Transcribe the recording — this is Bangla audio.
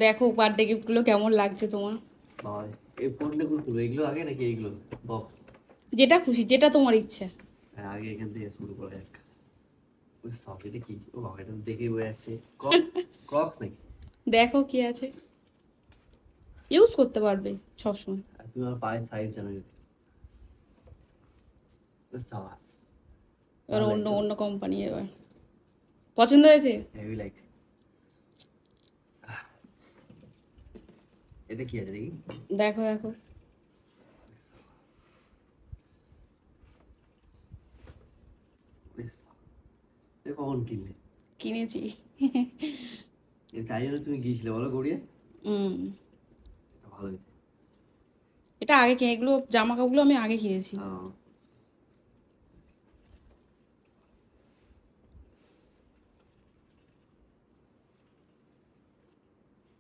দেখো বার্থডে গিফটগুলো কেমন লাগছে তোমার। বাবা, এই কোনটা খুলবো, এগুলো আগে নাকি এইগুলো বক্স? যেটা খুশি, যেটা তোমার ইচ্ছা। হ্যাঁ, আগে এখান থেকে শুরু করে এক। ওই সব এটা কি? ও বাবা, এটা তো দেখেই বোঝা যাচ্ছে ক্রক্স নাকি? দেখো কি আছে, ইউজ করতে পারবে সবসময়। আর তুমি আমার পায়ের সাইজ জানো যদি। ও সাবাস, এবার ভালো অন্য লাগছে। অন্য কোম্পানি এবার। পছন্দ হয়েছে? হেভি লাগছে। এটা কি আছে দেখি? দেখো দেখো। বেশ, এটা কখন কিনলে? কিনেছি। তাই জন্য তুমি গিয়েছিলে বলো গড়িয়ে? হুম। এটা ভালো হয়েছে। এটা আগে কিনে, এগুলো জামা কাপড়গুলো আমি আগে কিনেছি। ও,